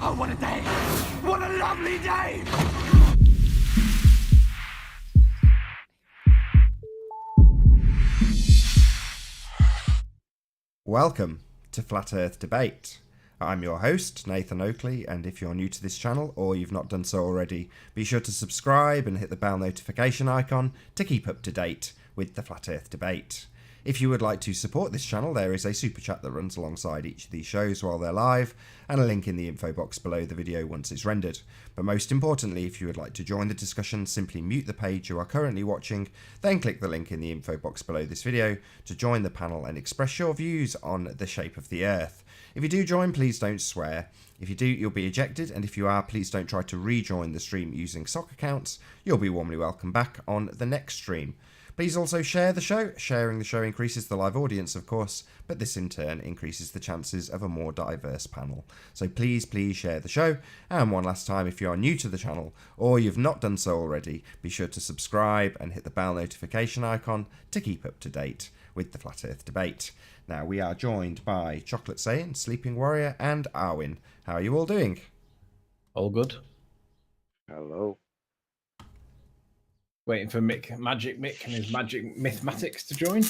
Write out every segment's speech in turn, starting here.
Oh, what a day! What a lovely day! Welcome to Flat Earth Debate. I'm your host, Nathan Oakley, and if you're new to this channel or you've not done so already, be sure to subscribe and hit the bell notification icon to keep up to date with the Flat Earth Debate. If you would like to support this channel, there is a super chat that runs alongside each of these shows while they're live, and a link in the info box below the video once it's rendered. But most importantly, if you would like to join the discussion, simply mute the page you are currently watching, then click the link in the info box below this video to join the panel and express your views on the shape of the Earth. If you do join, please don't swear. If you do, you'll be ejected, and if you are, please don't try to rejoin the stream using sock accounts. You'll be warmly welcome back on the next stream. Please also share the show. Sharing the show increases the live audience, of course, but this in turn increases the chances of a more diverse panel. So please share the show. And one last time, if you are new to the channel or you've not done so already, be sure to subscribe and hit the bell notification icon to keep up to date with the Flat Earth Debate. Now, we are joined by Chocolate Saiyan, Sleeping Warrior, and Arwin. How are you all doing? All good. Hello. Waiting for Magic Mick and his Magic Mathematics to join.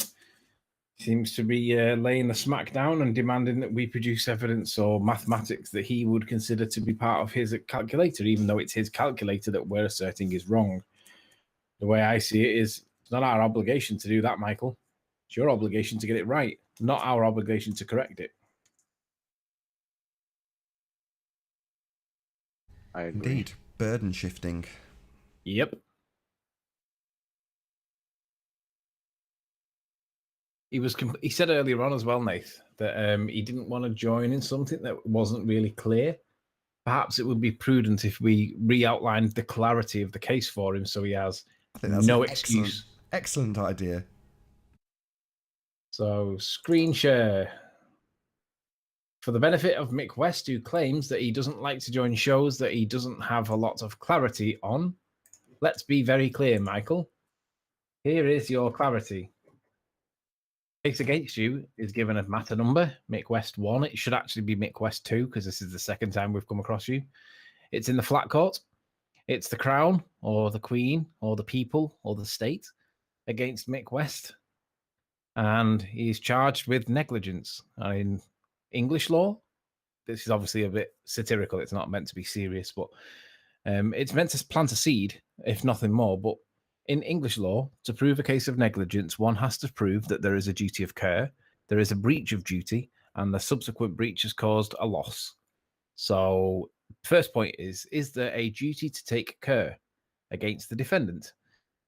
Seems to be laying the smack down and demanding that we produce evidence or mathematics that he would consider to be part of his calculator, even though it's his calculator that we're asserting is wrong. The way I see it is, it's not our obligation to do that, Michael. It's your obligation to get it right, not our obligation to correct it. I agree. Indeed. Burden shifting. Yep. He said earlier on as well, Nath, that he didn't want to join in something that wasn't really clear. Perhaps it would be prudent if we re-outlined the clarity of the case for him so he has no excuse. Excellent idea. So, screen share. For the benefit of Mick West, who claims that he doesn't like to join shows that he doesn't have a lot of clarity on, let's be very clear, Michael. Here is your clarity. Case against you is given a matter number, Mick West 1. It should actually be Mick West 2 because this is the second time we've come across you. It's in the flat court. It's the Crown or the Queen or the people or the state against Mick West. And he's charged with negligence. In English law, this is obviously a bit satirical. It's not meant to be serious, but it's meant to plant a seed, if nothing more. But in English law, to prove a case of negligence, one has to prove that there is a duty of care, there is a breach of duty, and the subsequent breach has caused a loss. So, first point is there a duty to take care against the defendant?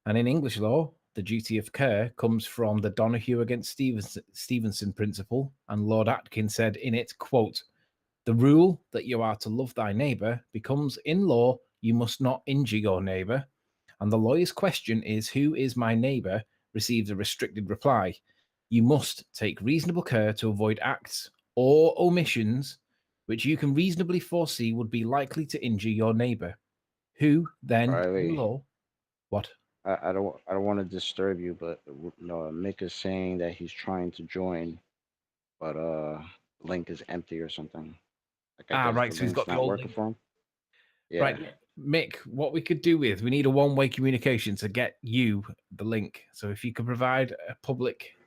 And in English law, the duty of care comes from the Donahue against Stevenson principle, and Lord Atkin said in it, quote, "The rule that you are to love thy neighbour becomes in law you must not injure your neighbour, and the lawyer's question is, who is my neighbour, receives a restricted reply. You must take reasonable care to avoid acts or omissions which you can reasonably foresee would be likely to injure your neighbour. Who then in law?" What? I don't want to disturb you, but no, Mick is saying that he's trying to join, but link is empty or something. Like, Right, so he's got the old working link for him. Yeah. Right, Mick, what we could do with, we need a one-way communication to get you the link. So if you could provide a public,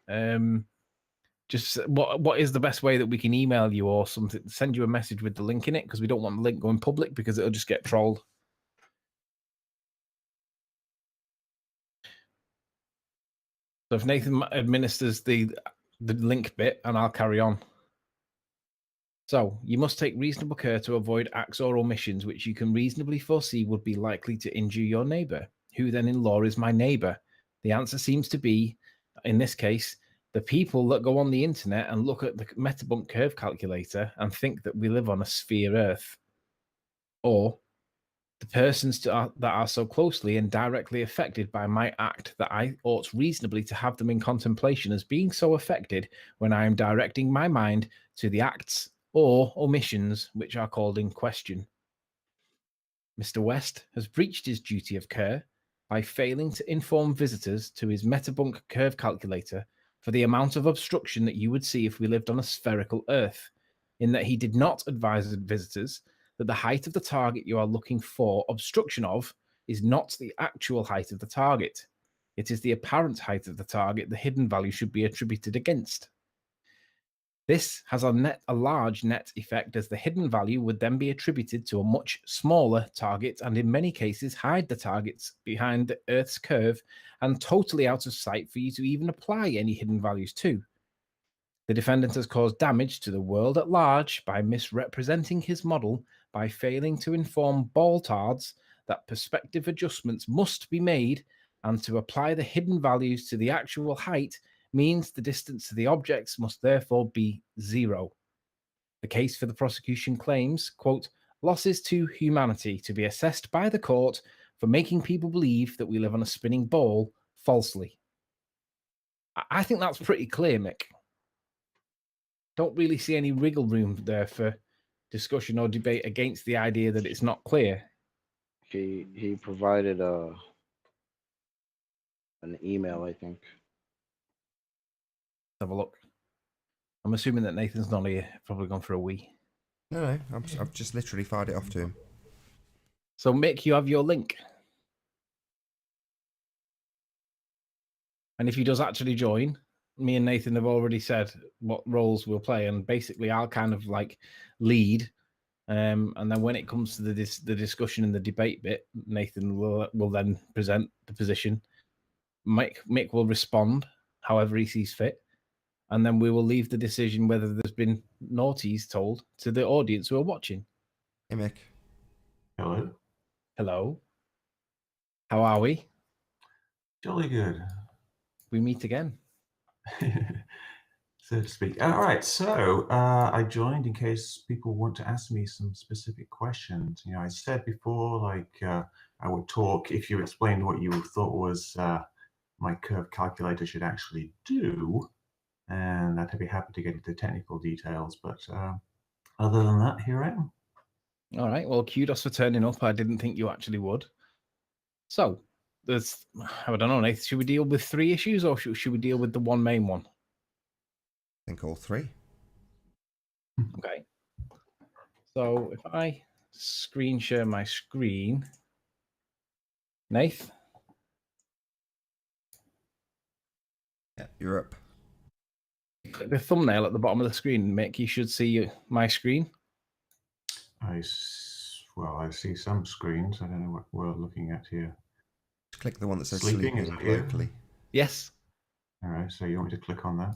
just what is the best way that we can email you or something, send you a message with the link in it, because we don't want the link going public because it'll just get trolled. So if Nathan administers the link bit, and I'll carry on. So, you must take reasonable care to avoid acts or omissions which you can reasonably foresee would be likely to injure your neighbour. Who then in law is my neighbour? The answer seems to be, in this case, the people that go on the internet and look at the Metabunk curve calculator and think that we live on a sphere Earth. Or the persons that are so closely and directly affected by my act that I ought reasonably to have them in contemplation as being so affected when I am directing my mind to the acts or omissions which are called in question. Mr. West has breached his duty of care by failing to inform visitors to his Metabunk curve calculator for the amount of obstruction that you would see if we lived on a spherical Earth, in that he did not advise visitors that the height of the target you are looking for obstruction of is not the actual height of the target. It is the apparent height of the target the hidden value should be attributed against. This has a large net effect, as the hidden value would then be attributed to a much smaller target, and in many cases hide the targets behind the Earth's curve and totally out of sight for you to even apply any hidden values to. The defendant has caused damage to the world at large by misrepresenting his model, by failing to inform ball-tards that perspective adjustments must be made, and to apply the hidden values to the actual height means the distance to the objects must therefore be 0. The case for the prosecution claims, quote, losses to humanity to be assessed by the court for making people believe that we live on a spinning ball falsely. I think that's pretty clear, Mick. Don't really see any wriggle room there for discussion or debate against the idea that it's not clear. He provided an email, I think. Have a look. I'm assuming that Nathan's not here. Probably gone for a wee. No, I've just literally fired it off to him. So, Mick, you have your link. And if he does actually join, me and Nathan have already said what roles we'll play, and basically I'll kind of like lead. And then when it comes to the discussion and the debate bit, Nathan will then present the position. Mick will respond however he sees fit. And then we will leave the decision whether there's been naughties told to the audience who are watching. Hey, Mick. Hello. Hello. How are we? Jolly good. We meet again. So to speak. All right. So I joined in case people want to ask me some specific questions. You know, I said before, like I would talk if you explained what you thought was my curve calculator should actually do. And I'd be happy to get into technical details. But other than that, here I am. All right. Well, kudos for turning up. I didn't think you actually would. So, there's, I don't know, Nathan, should we deal with 3 issues or should we deal with the one main one? I think all 3. Okay. So, if I screen share my screen, Nath? Yeah, you're up. Click the thumbnail at the bottom of the screen, Mick. You should see my screen. I see some screens. I don't know what we're looking at here. Just click the one that says Sleeping, sleeping is it here? locally. Yes. All right, so you want me to click on that?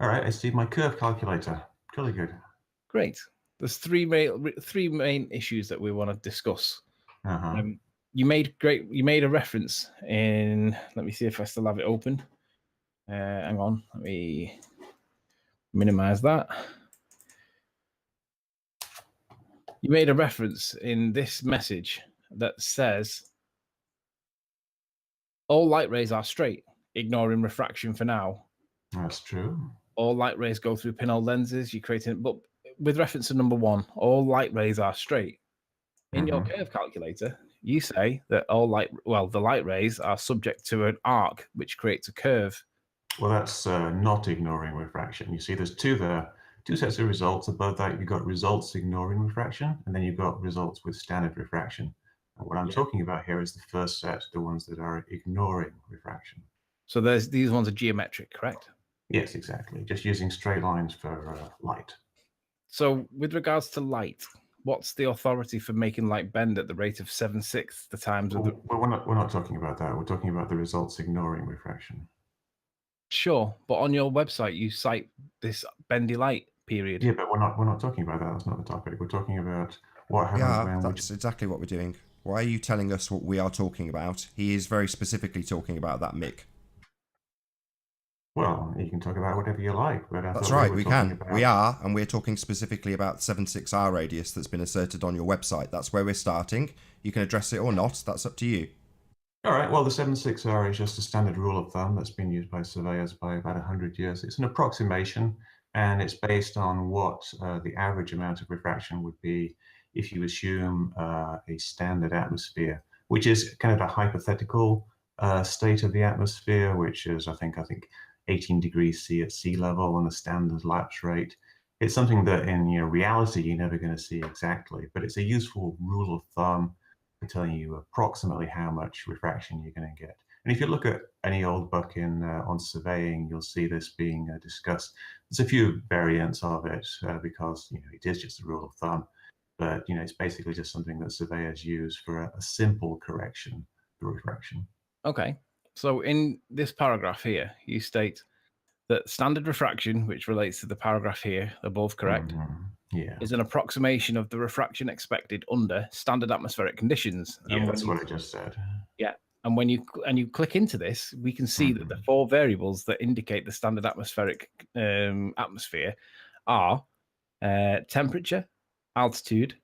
All right, I see my curve calculator. Really good. Great. There's three main issues that we want to discuss. Uh-huh. You made a reference in. Let me see if I still have it open. Hang on. Let me minimize that. You made a reference in this message that says all light rays are straight, ignoring refraction for now. That's true. All light rays go through pinhole lenses. You create it, but with reference to number 1, all light rays are straight. In your curve calculator, you say that the light rays are subject to an arc, which creates a curve. Well, that's not ignoring refraction. You see, there's two there. 2 sets of results. Above that, you've got results ignoring refraction, and then you've got results with standard refraction. And what I'm talking about here is the first set, the ones that are ignoring refraction. So these ones are geometric, correct? Yes, exactly. Just using straight lines for light. So with regards to light, what's the authority for making light bend at the rate of 7/6 the times of the... Well, we're not talking about that. We're talking about the results ignoring refraction. Sure, but on your website you cite this bendy light period. Yeah, but we're not talking about that. That's not the topic. We're talking about what happens when that's exactly what we're doing. Why are you telling us what we are talking about? He is very specifically talking about that, Mick. Well, you can talk about whatever you like, but That's right, we can. We are, and we're talking specifically about 7/6R radius that's been asserted on your website. That's where we're starting. You can address it or not. That's up to you. All right, well, the 7/6R is just a standard rule of thumb that's been used by surveyors by about 100 years. It's an approximation, and it's based on what the average amount of refraction would be if you assume a standard atmosphere, which is kind of a hypothetical state of the atmosphere, which is, I think 18 degrees C at sea level and a standard lapse rate. it's something that in reality you're never going to see exactly, but it's a useful rule of thumb for telling you approximately how much refraction you're going to get. And if you look at any old book on surveying, you'll see this being discussed. There's a few variants of it because it is just a rule of thumb, but it's basically just something that surveyors use for a simple correction for refraction. Okay, so in this paragraph here, you state that standard refraction, which relates to the paragraph here, above correct, Yeah, is an approximation of the refraction expected under standard atmospheric conditions. yeah, that's what I just said. Yeah, and when you click into this, we can see that the 4 variables that indicate the standard atmospheric atmosphere are temperature, altitude,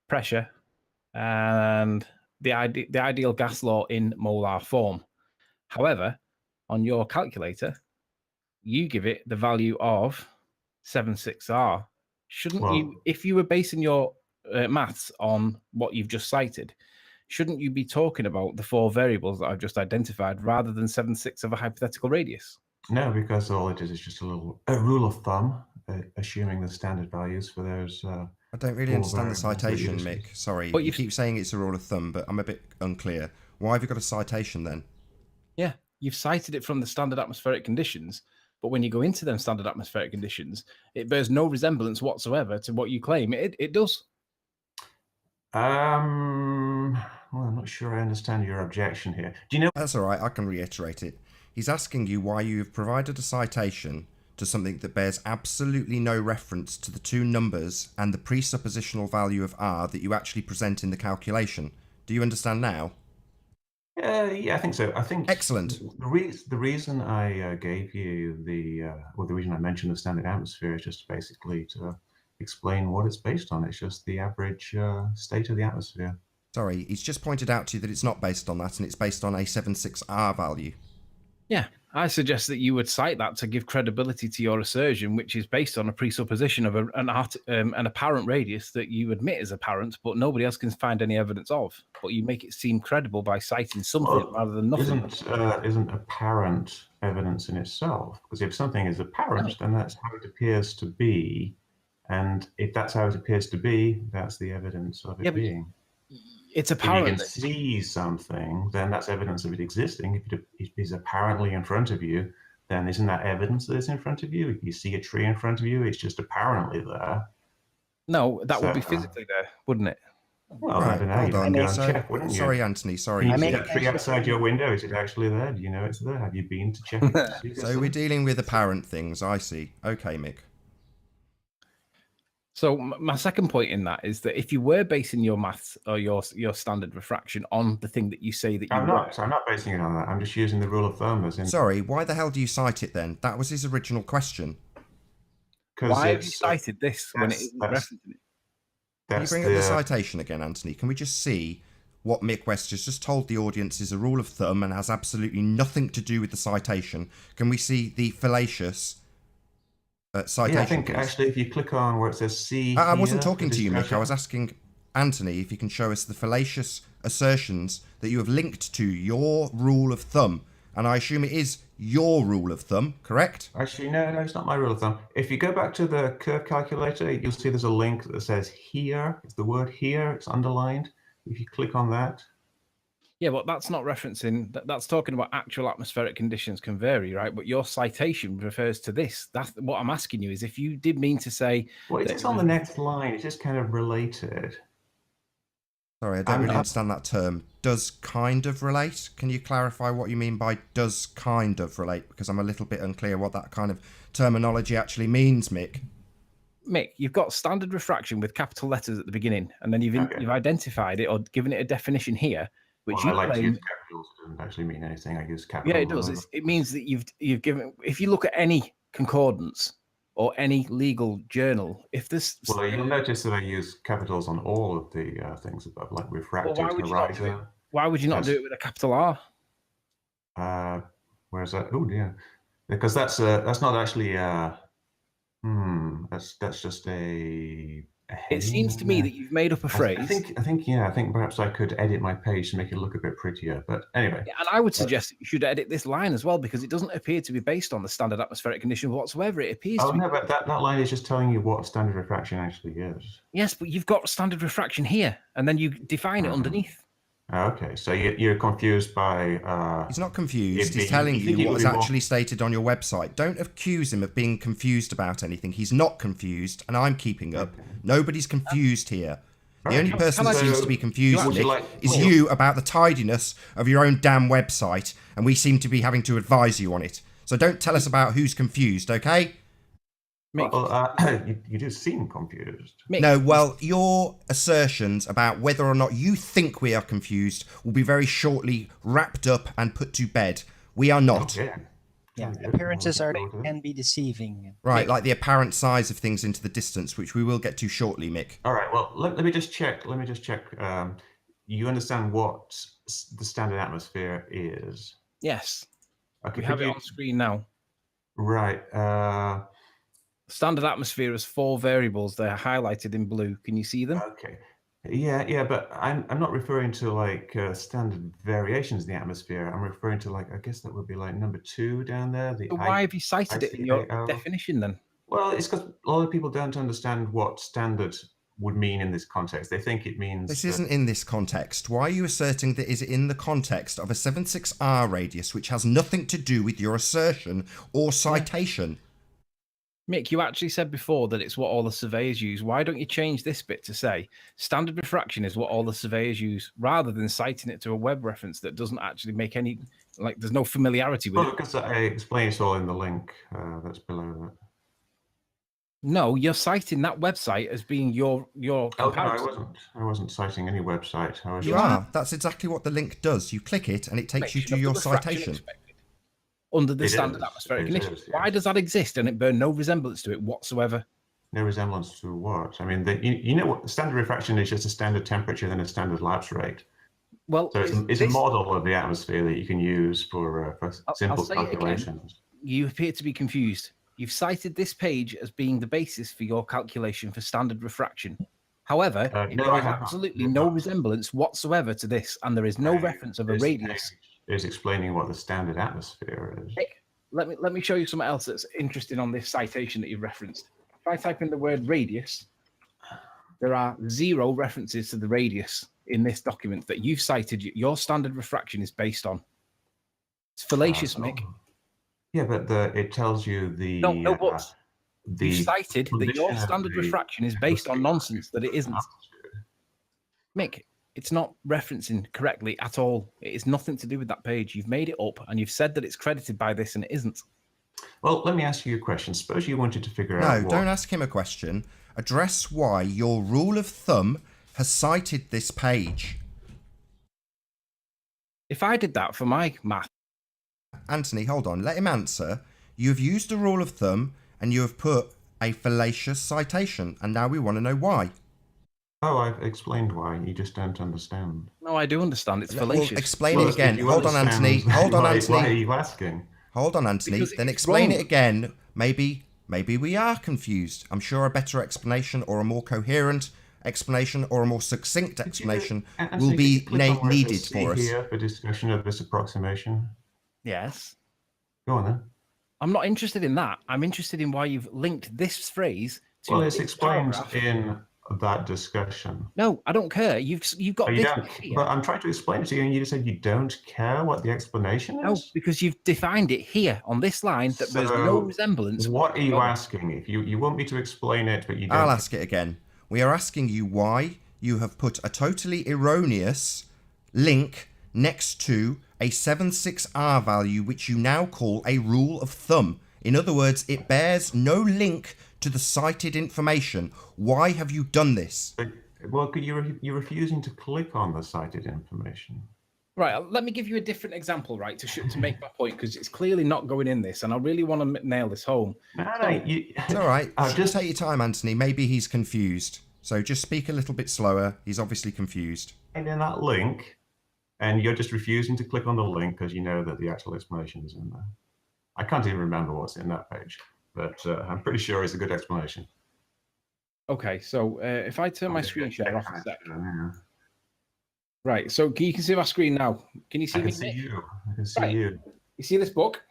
pressure, and the ideal gas law in molar form. However, on your calculator, you give it the value of 76R. Shouldn't you, if you were basing your maths on what you've just cited, shouldn't you be talking about the 4 variables that I've just identified rather than 76 of a hypothetical radius? No, because all it is just a rule of thumb, assuming the standard values for those. I don't really understand the citation, Mick. Sorry, but you keep saying it's a rule of thumb, but I'm a bit unclear. Why have you got a citation then? Yeah, you've cited it from the standard atmospheric conditions, but when you go into them standard atmospheric conditions, it bears no resemblance whatsoever to what you claim. It does. Well, I'm not sure I understand your objection here. Do you know? That's all right, I can reiterate it. He's asking you why you have provided a citation to something that bears absolutely no reference to the 2 numbers and the presuppositional value of R that you actually present in the calculation. Do you understand now? Yeah, I think so. I think excellent. The reason I gave you the reason I mentioned the standard atmosphere is just basically to explain what it's based on. It's just the average state of the atmosphere. Sorry, he's just pointed out to you that it's not based on that and it's based on a 76R value. Yeah, I suggest that you would cite that to give credibility to your assertion, which is based on a presupposition of an apparent radius that you admit is apparent, but nobody else can find any evidence of. But you make it seem credible by citing something rather than nothing. Isn't apparent evidence in itself? Because if something is apparent, then that's how it appears to be. And if that's how it appears to be, that's the evidence of it being. It's apparent. If you can see something, then that's evidence of it existing. If it is apparently in front of you, then isn't that evidence that it's in front of you? If you see a tree in front of you, it's just apparently there. No, that would be physically there, wouldn't it? Well, I don't know. You'd go and check, wouldn't you? Sorry, Anthony, sorry. Can you see that tree outside your window? Is it actually there? Do you know it's there? Have you been to check it? So we're dealing with apparent things, I see. Okay, Mick. So my second point in that is that if you were basing your maths or your standard refraction on the thing that you say that you I'm not basing it on that. I'm just using the rule of thumb as in. Sorry, why the hell do you cite it then? That was his original question. Why have you cited this when it isn't referencing it? Can you bring up the citation again, Anthony? Can we just see what Mick West has just told the audience is a rule of thumb and has absolutely nothing to do with the citation? Can we see the fallacious citation? Yeah, I think actually if you click on where it says C. I wasn't talking to you, Mick. I was asking Anthony if you can show us the fallacious assertions that you have linked to your rule of thumb. And I assume it is your rule of thumb, correct? Actually, no, it's not my rule of thumb. If you go back to the curve calculator, you'll see there's a link that says here. It's the word here. It's underlined. If you click on that. Yeah, but that's not referencing, that's talking about actual atmospheric conditions can vary, right? But your citation refers to this. That's what I'm asking you is if you did mean to say... Well, it's on the next line. It's just kind of related. Sorry, I don't really understand that term. Does kind of relate? Can you clarify what you mean by does kind of relate? Because I'm a little bit unclear what that kind of terminology actually means, Mick. Mick, you've got standard refraction with capital letters at the beginning, and then you've identified it or given it a definition here, which I like to use capitals. It doesn't actually mean anything. I use capitals. Yeah, it does. It means that you've given. If you look at any concordance or any legal journal, if this... Well, you'll notice that I use capitals on all of the things above, like refractive, horizon. Why would you not do it with a capital R? Where's that? Oh, dear. Because that's not actually... that's just a It seems to me that you've made up a phrase. I think perhaps I could edit my page to make it look a bit prettier. But anyway. Yeah, and I would suggest that you should edit this line as well, because it doesn't appear to be based on the standard atmospheric condition whatsoever. It appears to be. No, but that line is just telling you what standard refraction actually is. Yes, but you've got standard refraction here, and then you define it underneath. Okay, so you're confused by... He's not confused. He's telling you what is actually stated on your website. Don't accuse him of being confused about anything. He's not confused, and I'm keeping up. Nobody's confused here. The only person that seems to be confused, Nick, is you about the tidiness of your own damn website, and we seem to be having to advise you on it. So don't tell us about who's confused, okay? Mick. Well, you do seem confused. Mick. No, well, your assertions about whether or not you think we are confused will be very shortly wrapped up and put to bed. We are not. Okay. Yeah, appearances can be deceiving. Right, Mick. like the apparent size of things into the distance, which we will get to shortly, Mick. All right, well, let me just check. You understand what the standard atmosphere is? Yes. Okay, We have it on screen now. Right. Standard atmosphere has 4 variables. They're highlighted in blue. Can you see them? Okay. Yeah, but I'm not referring to like standard variations in the atmosphere. I'm referring to like, I guess that would be like number 2 down there. So why have you cited it in your definition then? Well, it's because a lot of people don't understand what standard would mean in this context. They think it means... This isn't in this context. Why are you asserting that is in the context of a 76R radius, which has nothing to do with your assertion or citation? Mick, you actually said before that it's what all the surveyors use. Why don't you change this bit to say standard refraction is what all the surveyors use, rather than citing it to a web reference that doesn't actually make any, like, there's no familiarity with it? Because I explain it all in the link that's below that. No, you're citing that website as being your comparison. Oh, no, I wasn't citing any website. I was You are. That's exactly what the link does. You click it and it takes you to your citation. Under the standard atmospheric conditions. Yes. Why does that exist and it bear no resemblance to it whatsoever? No resemblance to what? I mean, you know what? Standard refraction is just a standard temperature and a standard lapse rate. Well, so it's a model of the atmosphere that you can use for simple calculations. You appear to be confused. You've cited this page as being the basis for your calculation for standard refraction. However, it bears absolutely no resemblance whatsoever to this, and there is no reference of a radius. Is explaining what the standard atmosphere is. Nick, let me show you something else that's interesting on this citation that you've referenced. If I type in the word radius, there are 0 references to the radius in this document that you've cited your standard refraction is based on. It's fallacious, Mick. Yeah, but it tells you the... No, but you've cited that your standard refraction is based on nonsense, that it isn't. Mick, it's not referencing correctly at all. It is nothing to do with that page. You've made it up and you've said that it's credited by this and it isn't. Well, let me ask you a question. Suppose you wanted to figure out No, don't ask him a question. Address why your rule of thumb has cited this page. If I did that for my math... Anthony, hold on. Let him answer. You have used a rule of thumb and you have put a fallacious citation, and now we want to know why. Oh, I've explained why. You just don't understand. No, I do understand. It's fallacious. Well, explain it again. Hold on, Anthony. Hold on, Anthony. Why are you asking? Hold on, Anthony. Because then it's explain wrong. it again. Maybe we are confused. I'm sure a better explanation or a more coherent explanation or a more succinct explanation will be needed for us. Here for discussion of this approximation. Yes. Go on then. I'm not interested in that. I'm interested in why you've linked this phrase to... Well, it's this explained paragraph. in that discussion. No, I don't care. You've got You this don't, here. but I'm trying to explain it to you, and you just said you don't care what the explanation is? No, because you've defined it here on this line that there's no So, resemblance. What are you asking? If you want me to explain it, but you don't... I'll ask it again. We are asking you why you have put a totally erroneous link next to a 76R value, which you now call a rule of thumb. In other words, it bears no link to the cited information. Why have you done this? Well, you're refusing to click on the cited information. Right, let me give you a different example, right, to make my point, because it's clearly not going in this, and I really want to nail this home. No, It's all right. Just take your time, Anthony. Maybe he's confused. So just speak a little bit slower. He's obviously confused. And in that link, and you're just refusing to click on the link because you know that the actual explanation is in there. I can't even remember what's in that page, but I'm pretty sure it's a good explanation. Okay, so if I turn my I'll screen get share off that a sec. yeah. Right, so you can see my screen now. Can you see I me? can see you. I can see Right. you. You see this book?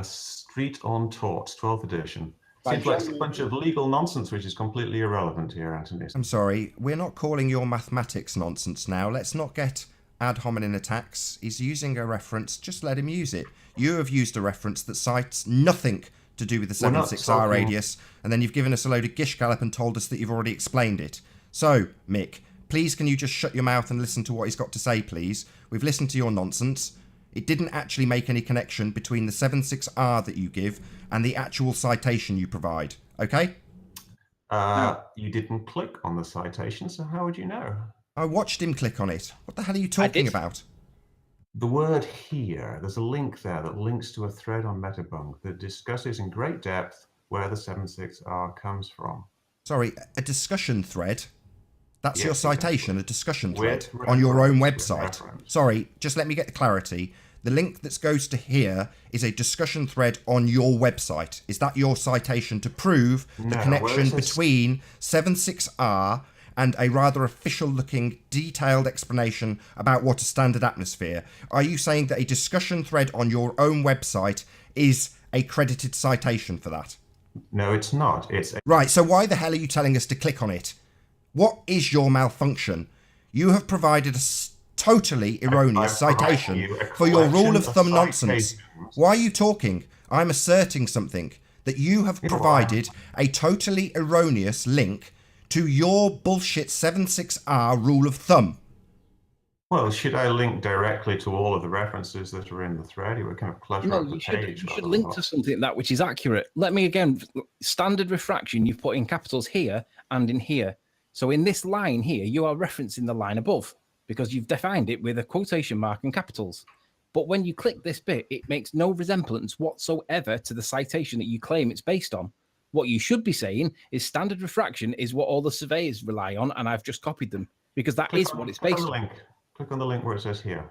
Street on Torts, 12th edition. By Seems like a John- bunch of legal nonsense, which is completely irrelevant here, Anthony. I'm sorry, we're not calling your mathematics nonsense now. Let's not get ad hominem attacks. He's using a reference, just let him use it. You have used a reference that cites nothing to do with the We're not 76R talking- radius, and then you've given us a load of gish gallop and told us that you've already explained it. So, Mick, please can you just shut your mouth and listen to what he's got to say, please? We've listened to your nonsense. It didn't actually make any connection between the 76R that you give and the actual citation you provide, okay? You didn't click on the citation, so how would you know? I watched him click on it. What the hell are you talking did. about? The word here, there's a link there that links to a thread on Metabunk that discusses in great depth where the 76R comes from. Sorry, a discussion thread? That's your Yes, citation, a discussion thread With on your own reference, with website. reference. Sorry, just let me get the clarity. The link that goes to here is a discussion thread on your website. Is that your citation to prove the No, connection where it says- between 76R and a rather official-looking, detailed explanation about what a standard atmosphere? Are you saying that a discussion thread on your own website is a credited citation for that? No, it's not. It's a Right, so why the hell are you telling us to click on it? What is your malfunction? You have provided a totally erroneous I've provided citation you a for your rule of collection of thumb nonsense. citations. Why are you talking? I'm asserting something, that you have provided a totally erroneous link to your bullshit 76R rule of thumb. Well, should I link directly to all of the references that are in the thread? It would kind of clutter No, up the you should, page. you should rather link than- to something that which is accurate. Let me again, standard refraction, you've put in capitals here and in here. So in this line here, you are referencing the line above because you've defined it with a quotation mark and capitals. But when you click this bit, it makes no resemblance whatsoever to the citation that you claim it's based on. What you should be saying is standard refraction is what all the surveyors rely on, and I've just copied them because that is what it's click based on on. the link. Click on the link where it says here.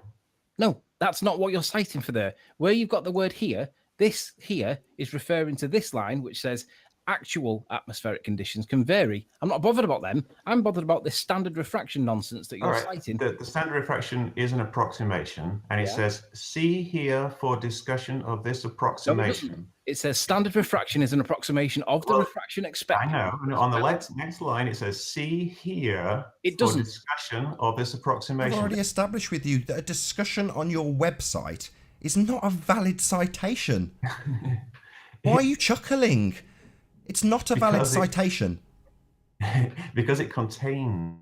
No, that's not what you're citing for there. Where you've got the word here, this here is referring to this line, which says actual atmospheric conditions can vary. I'm not bothered about them. I'm bothered about this standard refraction nonsense that All you're right. citing. The standard refraction is an approximation, and it Yeah. says, see here for discussion of this No, it approximation. doesn't. It says standard refraction is an approximation of the Well, refraction expected. I know. And on the next line, it says, see here It for doesn't. discussion of this I've approximation. already established with you that a discussion on your website is not a valid citation. Why are you chuckling? It's not a valid Because it- citation. Because it contains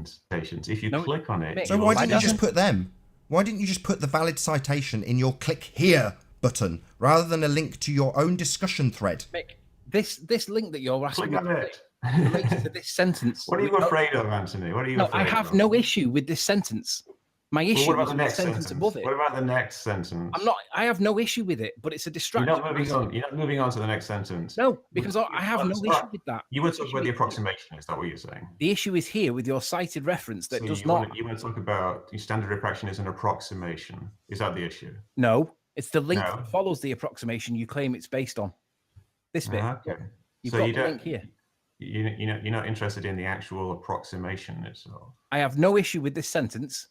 citations. If you No, click on it, Mick, So you'll why Why didn't you just doesn't- put them? Why didn't you just put the valid citation in your click here button rather than a link to your own discussion thread? Mick, this link that you're asking click on about it. relates to this sentence. What are you We- afraid of, Anthony? What are you No, afraid I have of? no issue with this sentence. My Well, issue what about is the with the next sentence sentence? above it. What about the next sentence? I have no issue with it, but it's a You're distraction. not moving on. You're not moving on to the next sentence. No, because I have no Stop. issue with that. You want to The talk about issue the is- approximation. Is that what you're saying? The issue is here with your cited reference that So does you not. Want to, you want to talk about the standard refraction is an approximation. Is that the issue? No, it's the link No. that follows the approximation you claim it's based on. This bit. Okay. You've So got you the don't. link here. You're not interested in the actual approximation itself. I have no issue with this sentence.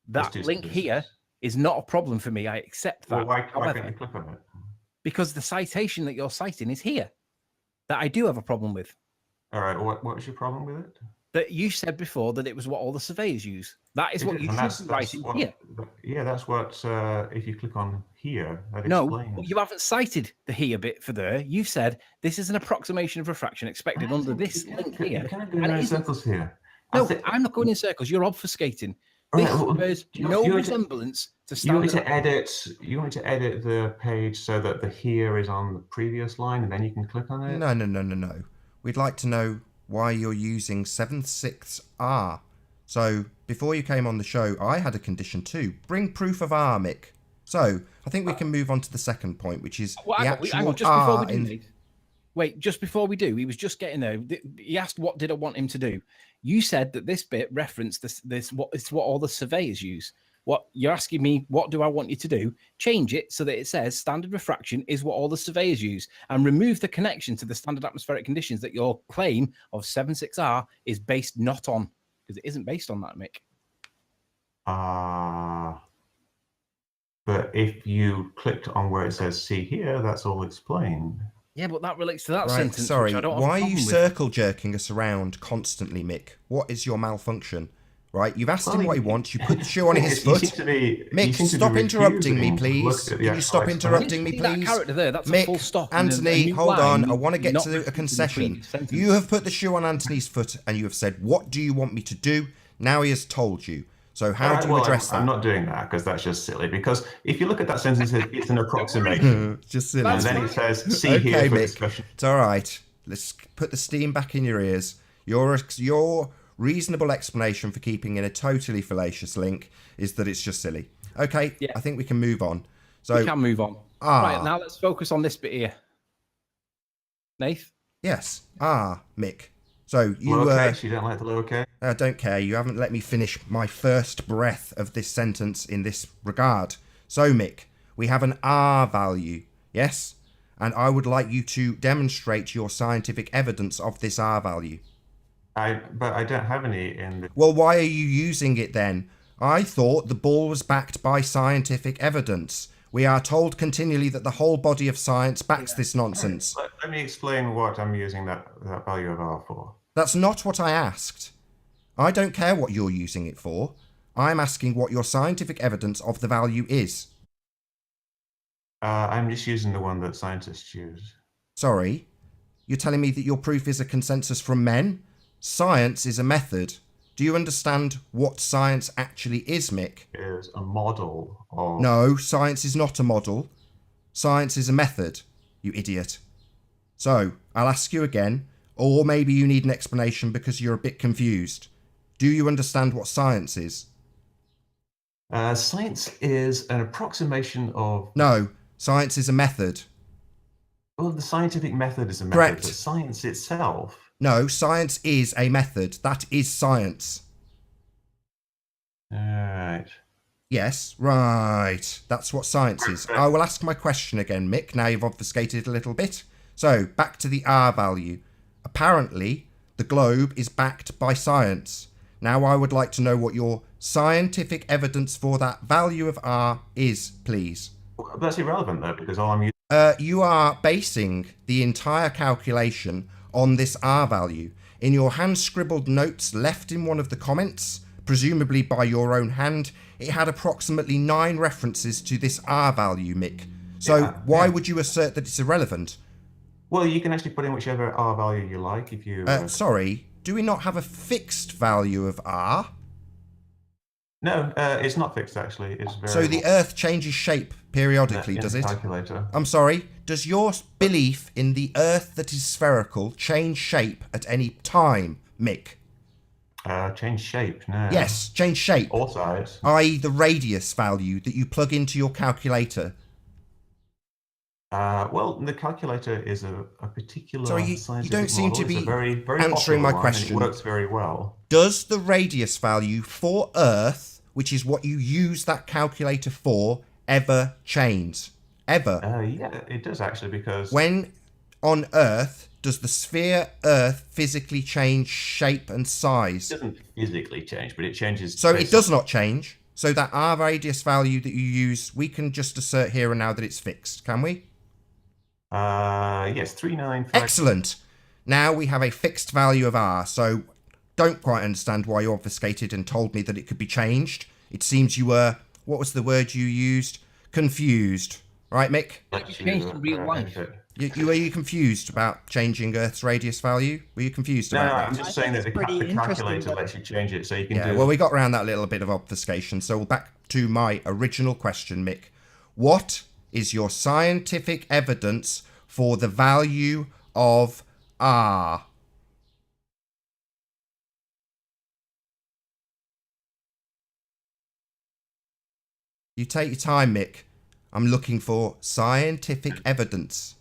That This is- link this here is not a problem for me. I accept that. Well, why However, can't you click on it? because the citation that you're citing is here, that I do have a problem with. All right. What was your problem with it? That you said before that it was what all the surveyors use. That is It what is, you and should be writing what, here. Yeah, that's what. If you click on here, that No, explains. you haven't cited the here bit for there. You've said this is an approximation of refraction expected under this link here. You can't go and it around isn't. circles here. No, I'm not going in circles. You're obfuscating. All This right, well, bears do you- no do you want to- resemblance to You want me standard. to edit? You want me to edit the page so that the here is on the previous line, and then you can click on it? No. We'd like to know why you're using 7/6R. So before you came on the show, I had a condition too. Bring proof of R, Mick. So I think we can move on to the second point, which is Well, the hang actual on, just before R we do, in. Nate. Wait, just before we do, he was just getting there. He asked, "What did I want him to do?" You said that this bit referenced this what it's what all the surveyors use. What you're asking me, what do I want you to do? Change it so that it says standard refraction is what all the surveyors use, and remove the connection to the standard atmospheric conditions that your claim of 76R is based not on, because it isn't based on that, Mick. But if you clicked on where it says see here, that's all explained. Yeah, but that relates to that Right, sentence. sorry. Which I don't have a Why are you problem with. circle jerking us around constantly, Mick? What is your malfunction? Right, you've asked him what he wants. You put the shoe on his foot. Mick, stop interrupting me, please. Can you stop interrupting me, See that please? character there? That's a full Mick, stop. and a Anthony, new hold line, on. I want to get not to a repeating the concession. previous sentence. You have put the shoe on Anthony's foot and you have said, what do you want me to do? Now he has told you. So how do you address that? I'm not doing that because that's just silly. Because if you look at that sentence, it's an approximation. Just silly. And then it says see here for Mick. discussion. It's all right. Let's put the steam back in your ears. Your reasonable explanation for keeping in a totally fallacious link is that it's just silly. Okay, Yeah. I think we can move on. So We can move on. Right, now let's focus on this bit here. Nath? yes, Mick. So you Lowercase, you don't like the lowercase? I don't care. You haven't let me finish my first breath of this sentence in this regard. So, Mick, we have an R value, yes? And I would like you to demonstrate your scientific evidence of this R value. But I don't have any in the... Well, why are you using it then? I thought the ball was backed by scientific evidence. We are told continually that the whole body of science backs this nonsense. Let me explain what I'm using that value of R for. That's not what I asked. I don't care what you're using it for. I'm asking what your scientific evidence of the value is. I'm just using the one that scientists use. Sorry? You're telling me that your proof is a consensus from men? Science is a method. Do you understand what science actually is, Mick? Is a model of... No, science is not a model. Science is a method, you idiot. So, I'll ask you again, or maybe you need an explanation because you're a bit confused. Do you understand what science is? Science is an approximation of... No, science is a method. Well, the scientific method is a method, Correct. but science itself... No, science is a method. That is science. Right. Yes, right. That's what science is. I will ask my question again, Mick. Now you've obfuscated a little bit. So, back to the R value. Apparently, the globe is backed by science. Now I would like to know what your scientific evidence for that value of R is, please. Well, that's irrelevant, though, because all I'm using... You are basing the entire calculation on this R value. In your hand-scribbled notes left in one of the comments, presumably by your own hand, it had approximately 9 references to this R value, Mick. So why would you assert that it's irrelevant? Well, you can actually put in whichever R value you like if you... Sorry, do we not have a fixed value of R? No, it's not fixed, actually. It's very... So the Earth changes shape periodically, does it? Calculator. I'm sorry, does your belief in the Earth that is spherical change shape at any time, Mick? Change shape, no. Yes, change shape. Or size. I.e. the radius value that you plug into your calculator. Well, the calculator is a particular Sorry, you scientific don't seem model. to be It's a very answering my popular one, and question. it works very well. Does the radius value for Earth, which is what you use that calculator for, ever change? Ever? Yeah, it does actually, because... When on Earth, does the sphere Earth physically change shape and size? It doesn't physically change, but it changes... So it does not change. So that R radius value that you use, we can just assert here and now that it's fixed, can we? Yes, 395... Excellent. Now we have a fixed value of R, so don't quite understand why you obfuscated and told me that it could be changed. It seems you were, what was the word you used? Confused. Right, Mick? You changed in real life. Were you confused about changing Earth's radius value? Were you confused about that? I'm just saying that the calculator lets you change it, so you can do... Well, we got around that little bit of obfuscation, so back to my original question, Mick. What is your scientific evidence for the value of R? You take your time, Mick. I'm looking for scientific evidence.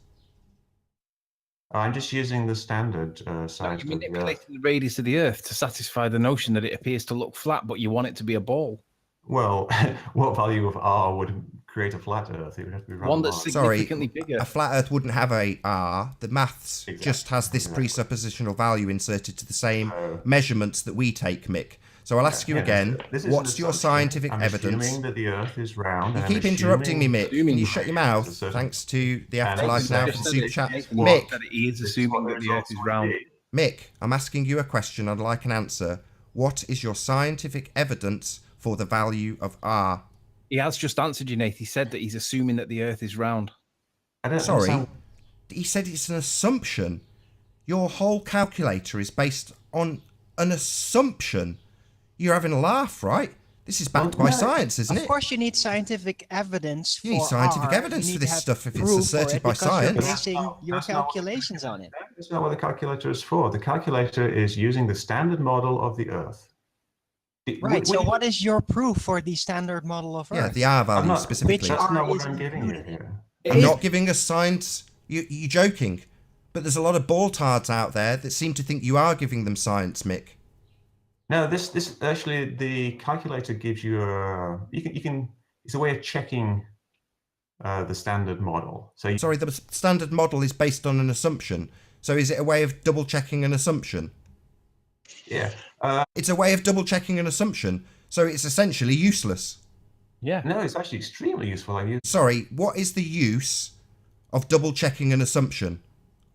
I'm just using the standard size. You're manipulating the radius of the Earth to satisfy the notion that it appears to look flat, but you want it to be a ball. Well, what value of R would create a flat Earth? It would have to be rather One that's large. significantly bigger. A flat Earth wouldn't have a R. The maths Exactly, just has this exactly. presuppositional value inserted to the same So- measurements that we take, Mick. So I'll ask you Yeah, again, this is an what's your assumption. scientific I'm evidence? assuming that the Earth is round. You and keep I'm interrupting me, assuming- Mick. Can you shut your mouth? There's a certain- Thanks to the And Afterlife it's now just for that Super it- Chat. Nathan Mick, said he is This is assuming what that the the Earth is results round. would be. Mick, I'm asking you a question. I'd like an answer. What is your scientific evidence for the value of R? He has just answered you, Nate. He said that he's assuming that the Earth is round. I don't Sorry, understand- he said it's an assumption. Your whole calculator is based on an assumption. You're having a laugh, right? This is backed Well, by no. science, isn't Of it? course, you need scientific evidence for You need scientific R. evidence You for need this to have stuff if it's proof for asserted it by because science. You're That's basing not- your that's not what- calculations on it. That's not what the calculator is for. The calculator is using the standard model of the Earth. Right. So what is your proof for the standard model of Earth? Yeah, the R I'm value not, specifically. That's R not what is I'm giving you included. here. I'm not giving us science. You're joking. But there's a lot of baltards out there that seem to think you are giving them science, Mick. No, this actually, the calculator gives you a you can it's a way of checking the standard model. So Sorry, the standard model is based on an assumption. So is it a way of double checking an assumption? yeah, It's a way of double checking an assumption. So it's essentially useless. Yeah. no, it's actually extremely useful. I use Sorry, what is the use of double checking an assumption?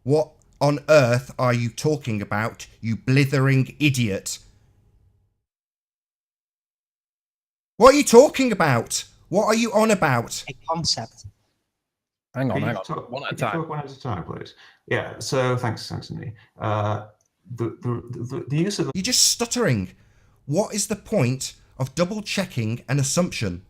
What on earth are you talking about, you blithering idiot? What are you talking about? What are you on about? A concept. Hang on, Can you hang on. talk- One at a can you time. talk one at a time, please. Yeah. So thanks, Anthony. The use of You're just stuttering. What is the point of double checking an assumption?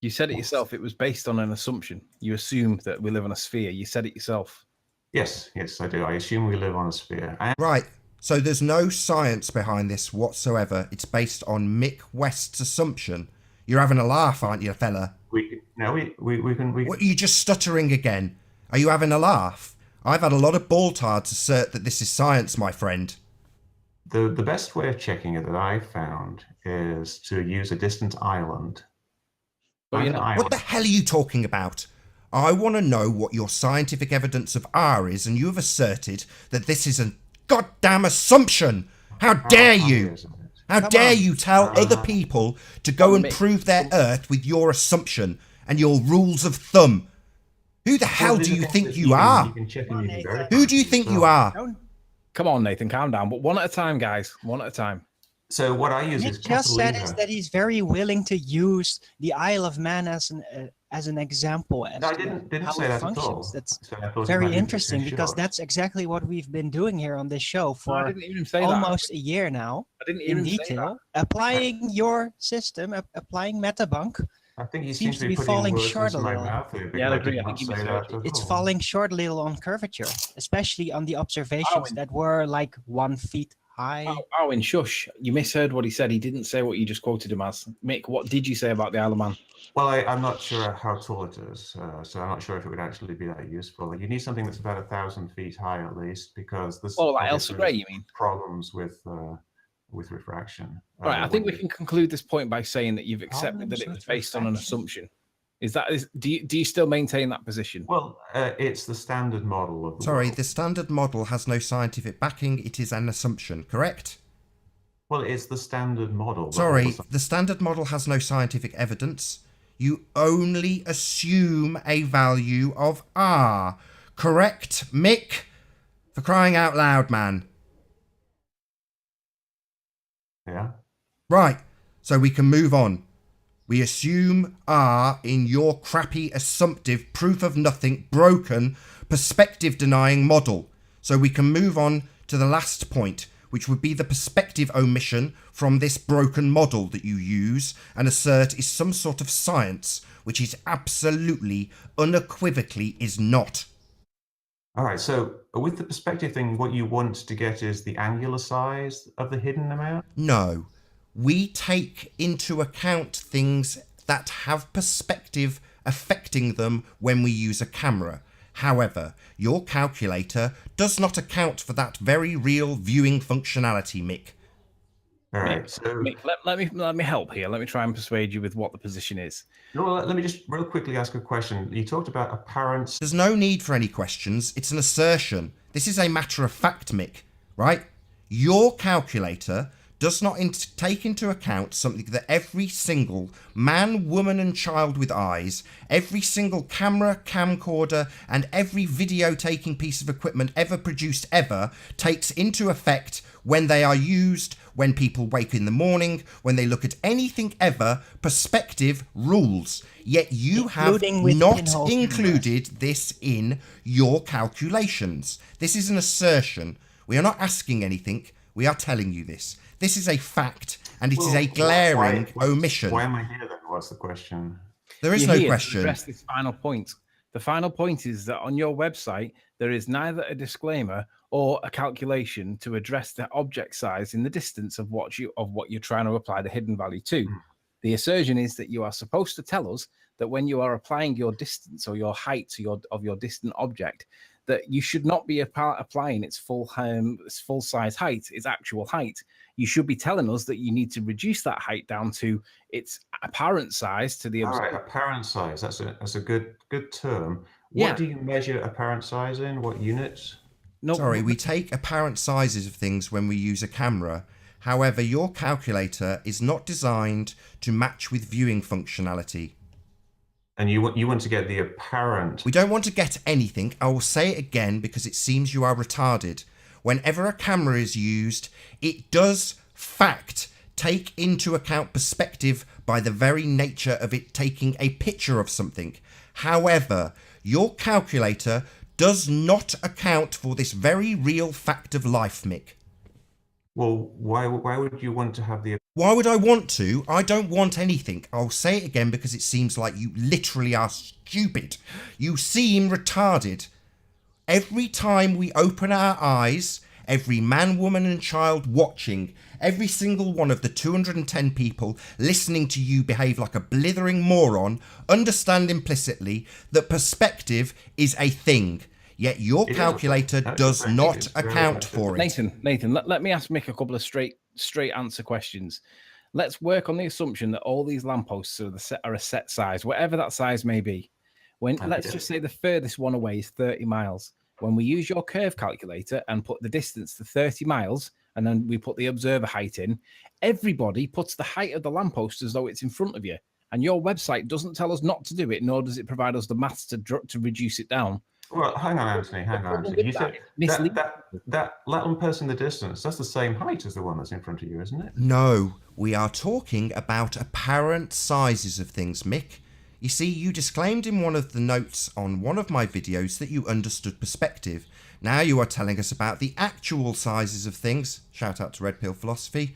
You said it yourself. It was based on an assumption. You assumed that we live on a sphere. You said it yourself. yes, I do. I assume we live on a sphere. And Right, so there's no science behind this whatsoever. It's based on Mick West's assumption. You're having a laugh, aren't you, fella? we can What, are you just stuttering again? Are you having a laugh? I've had a lot of baltards assert that this is science, my friend. the best way of checking it that I've found is to use a distant island. But you Find an know, island. What the hell are you talking about? I want to know what your scientific evidence of R is, and you have asserted that this is a goddamn assumption. How dare you? How Come dare on. you tell other people to go and Mick. prove their Earth with your assumption and your rules of thumb? Who the hell do you think you are? You can check Come on, and you can Nathan. verify Who do you it think as you well. are? Don't come on, Nathan, calm down. But one at a time, guys. One at a time. So what I use Nick is just said capital is E. that he's very willing to use the Isle of Man as an example. As No, I to didn't how say it that at functions. all. That's So I thought it might very be interesting because short. that's exactly what we've been doing here on this show No, I for didn't even say that. almost a year now, I didn't in even say that. detail. Applying your system, applying Metabunk, I think he seems seems to to be be putting falling words short into a my little. mouth here Yeah, I because agree. I did think he not say misheard that at it's all. falling short a little on curvature, especially on the observations Owen. that were like 1 feet high. Oh, Owen, shush. You misheard what he said. He didn't say what you just quoted him as. Mick, what did you say about the Isle of Man? Well, I'm not sure how tall it is, so I'm not sure if it would actually be that useful. You need something that's about 1,000 feet high at least, because this Oh, like Elsa Gray, you mean? problems with refraction. Right, I think we when can conclude this point by saying that you've accepted that it was based on an assumption. Do you still maintain that position? Well, it's the standard model of the Sorry, world. the standard model has no scientific backing. It is an assumption, correct? Well, it's the standard model. but Sorry, also- the standard model has no scientific evidence. You only assume a value of R. Correct, Mick? For crying out loud, man. Yeah. Right, so we can move on. We assume R in your crappy, assumptive, proof of nothing, broken, perspective denying model. So we can move on to the last point, which would be the perspective omission from this broken model that you use and assert is some sort of science, which is absolutely, unequivocally is not. All right. So with the perspective thing, what you want to get is the angular size of the hidden amount. No, we take into account things that have perspective affecting them when we use a camera. However, your calculator does not account for that very real viewing functionality, Mick. All right. Mick, So Mick, let me help here. Let me try and persuade you with what the position is. no, let me just real quickly ask a question. You talked about apparent. There's no need for any questions. It's an assertion. This is a matter of fact, Mick, right? Your calculator does not take into account something that every single man, woman and child with eyes, every single camera, camcorder and every video taking piece of equipment ever produced ever takes into effect when they are used, when people wake in the morning, when they look at anything ever. Perspective rules. Yet you have Including with not pinhole included this in your calculations. This is an assertion. We are not asking anything. We are telling you this. This is a fact, and it is a glaring omission. Why am I here then? What's the question? There is You're no here to question. address this final point. The final point is that on your website, there is neither a disclaimer or a calculation to address the object size in the distance of what you're trying to apply the hidden value to. The assertion is that you are supposed to tell us that when you are applying your distance or your height to of your distant object, that you should not be applying its full size height, its actual height. You should be telling us that you need to reduce that height down to its apparent size to the observer. All right, apparent size. That's a good term. Yeah. What do you measure apparent size in? What units? No, Sorry, we take apparent sizes of things when we use a camera. However, your calculator is not designed to match with viewing functionality. And you want to get the apparent. We don't want to get anything. I will say it again because it seems you are retarded. Whenever a camera is used, it does take into account perspective by the very nature of it taking a picture of something. However, your calculator does not account for this very real fact of life, Mick. Well, why would you want to have the? Why would I want to? I don't want anything. I'll say it again because it seems like you literally are stupid. You seem retarded. Every time we open our eyes, every man, woman and child watching, every single one of the 210 people listening to you behave like a blithering moron, understand implicitly that perspective is a thing. Yet your calculator does not account for it. Nathan, let me ask Mick a couple of straight answer questions. Let's work on the assumption that all these lampposts are a set size, whatever that size may be. Let's just say the furthest one away is 30 miles. When we use your curve calculator and put the distance to 30 miles, and then we put the observer height in, everybody puts the height of the lamppost as though it's in front of you. And your website doesn't tell us not to do it, nor does it provide us the maths to reduce it down. Well, hang on, Anthony. You said that lamppost in the distance, that's the same height as the one that's in front of you, isn't it? No, we are talking about apparent sizes of things, Mick. You see, you disclaimed in one of the notes on one of my videos that you understood perspective. Now you are telling us about the actual sizes of things, shout out to Red Pill Philosophy,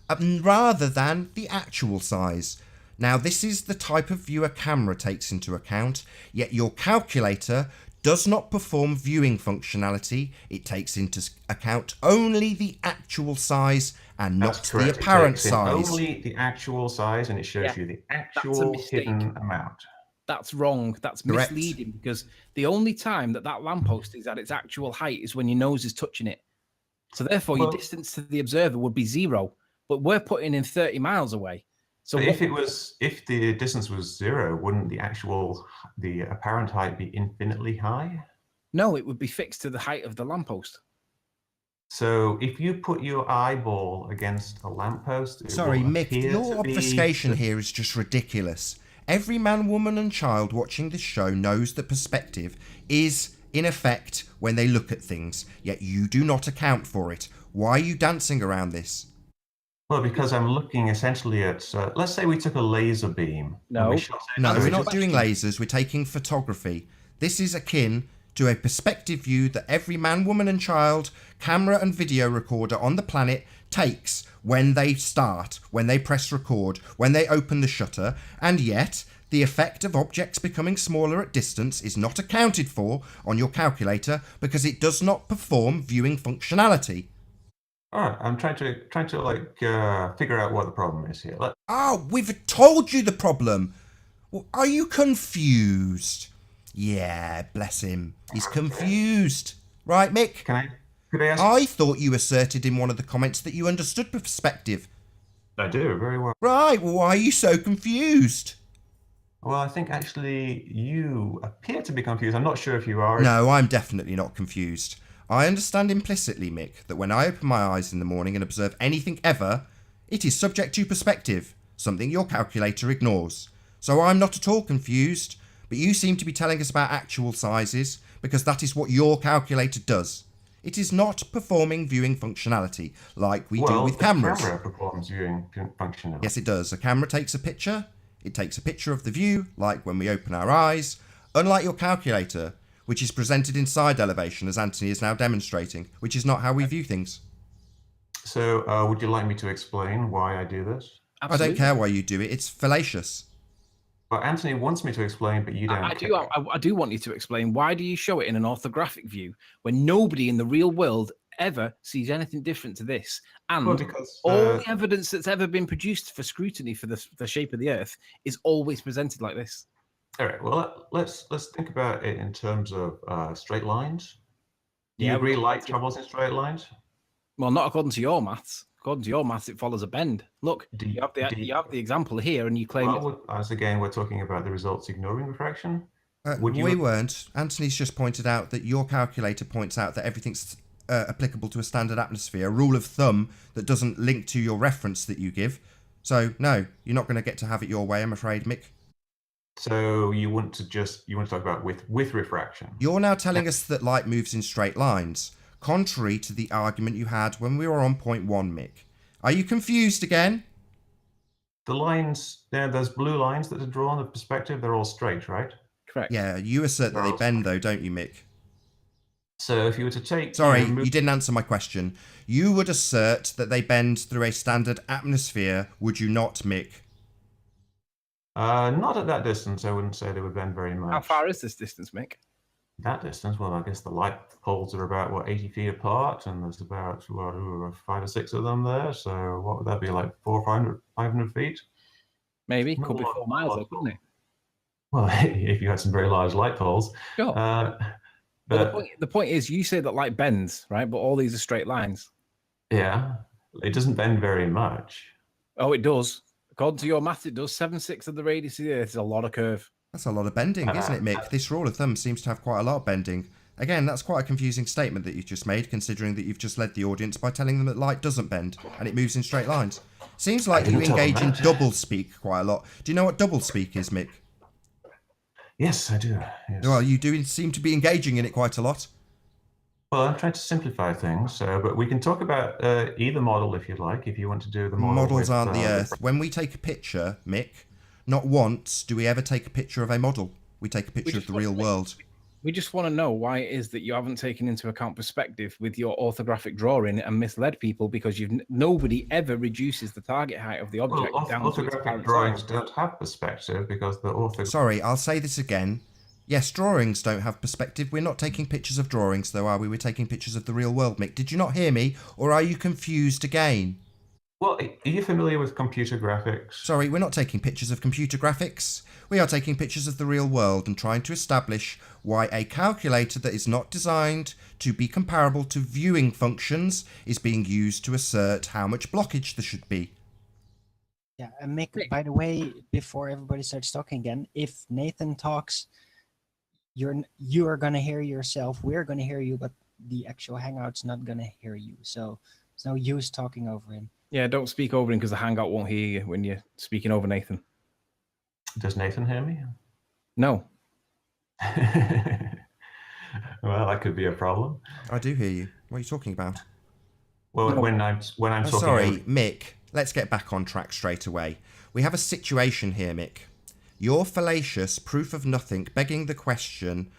rather than the actual size. Now this is the type of view a camera takes into account, yet your calculator does not perform viewing functionality. It takes into account only the actual size and not the apparent size. Only the actual size, and it shows you the actual hidden amount. That's wrong. That's misleading, because the only time that lamppost is at its actual height is when your nose is touching it. So therefore, your distance to the observer would be 0. But we're putting in 30 miles away. So if the distance was 0, wouldn't the apparent height be infinitely high? No, it would be fixed to the height of the lamppost. So if you put your eyeball against a lamppost, sorry, Mick, your obfuscation here is just ridiculous. Every man, woman and child watching this show knows that perspective is in effect when they look at things, yet you do not account for it. Why are you dancing around this? Well, because I'm looking essentially at, let's say we took a laser beam. No, we're not doing lasers. We're taking photography. This is akin to a perspective view that every man, woman and child, camera and video recorder on the planet takes when they start, when they press record, when they open the shutter, and yet the effect of objects becoming smaller at distance is not accounted for on your calculator because it does not perform viewing functionality. All right, I'm trying to figure out what the problem is here. We've told you the problem. Well, are you confused? Yeah, bless him. He's confused. Right, Mick? Could I ask? I thought you asserted in one of the comments that you understood perspective. I do very well. Right, well, why are you so confused? Well, I think actually you appear to be confused. I'm not sure if you are. No, I'm definitely not confused. I understand implicitly, Mick, that when I open my eyes in the morning and observe anything ever, it is subject to perspective, something your calculator ignores. So I'm not at all confused, but you seem to be telling us about actual sizes, because that is what your calculator does. It is not performing viewing functionality, like we do with cameras. The camera performs viewing functionality. Yes, it does. A camera takes a picture. It takes a picture of the view, like when we open our eyes, unlike your calculator, which is presented in side elevation, as Anthony is now demonstrating, which is not how we view things. So would you like me to explain why I do this? Absolutely. I don't care why you do it. It's fallacious. Well, Anthony wants me to explain, but you don't. I do want you to explain, why do you show it in an orthographic view when nobody in the real world ever sees anything different to this? And Well, because, all the evidence that's ever been produced for scrutiny for the shape of the Earth is always presented like this. All right. Well, let's think about it in terms of straight lines. Do you Yeah, agree light travels in straight lines? Well, not according to your maths. According to your maths, it follows a bend. Look, you have the example here, and you claim As again, we're talking about the results ignoring refraction. We weren't. Anthony's just pointed out that your calculator points out that everything's applicable to a standard atmosphere, a rule of thumb that doesn't link to your reference that you give. So, no, you're not going to get to have it your way, I'm afraid, Mick. So you want to talk about with refraction. You're now telling us that light moves in straight lines, contrary to the argument you had when we were on point 1, Mick. Are you confused again? The lines, those blue lines that are drawn of perspective, they're all straight, right? correct. Yeah, you assert that they bend though, don't you, Mick? So if you were to take... Sorry, you didn't answer my question. You would assert that they bend through a standard atmosphere, would you not, Mick? Not at that distance. I wouldn't say they would bend very much. How far is this distance, Mick? That distance? Well, I guess the light poles are about, 80 feet apart, and there's about, 5 or 6 of them there. So what would that be, like 400 or 500 feet? Maybe. Could be 4 miles, though, couldn't it? Well, if you had some very large light poles. Sure. But the point is, you say that light bends, right? But all these are straight lines. yeah, it doesn't bend very much. Oh, it does. According to your math, it does. 7/6 of the radius of the Earth is a lot of curve. That's a lot of bending, isn't it, Mick? This rule of thumb seems to have quite a lot of bending. Again, that's quite a confusing statement that you've just made, considering that you've just led the audience by telling them that light doesn't bend and it moves in straight lines. Seems like you engage in double speak quite a lot. Do you know what double speak is, Mick? Yes, I do. Yes. Well, you do seem to be engaging in it quite a lot. Well, I'm trying to simplify things, but we can talk about either model if you'd like, if you want to do the model. Models aren't the Earth. When we take a picture, Mick, not once do we ever take a picture of a model. We take a picture of the real world. We just want to know why it is that you haven't taken into account perspective with your orthographic drawing and misled people, because nobody ever reduces the target height of the object down to its orthographic apparent drawings size. don't have perspective because the ortho... Sorry, I'll say this again. Yes, drawings don't have perspective. We're not taking pictures of drawings, though, are we? We're taking pictures of the real world, Mick. Did you not hear me, or are you confused again? Well, are you familiar with computer graphics? Sorry, we're not taking pictures of computer graphics. We are taking pictures of the real world and trying to establish why a calculator that is not designed to be comparable to viewing functions is being used to assert how much blockage there should be. Yeah, and Mick, by the way, before everybody starts talking again, if Nathan talks, you are gonna hear yourself. We're gonna hear you, but the actual Hangout's not gonna hear you. So there's no use talking over him. Yeah, don't speak over him because the Hangout won't hear you when you're speaking over Nathan. Does Nathan hear me? No. Well, that could be a problem. I do hear you. What are you talking about? Well, No. when I'm talking... Sorry, Mick, let's get back on track straight away. We have a situation here, Mick. Your fallacious proof of nothing begging the question,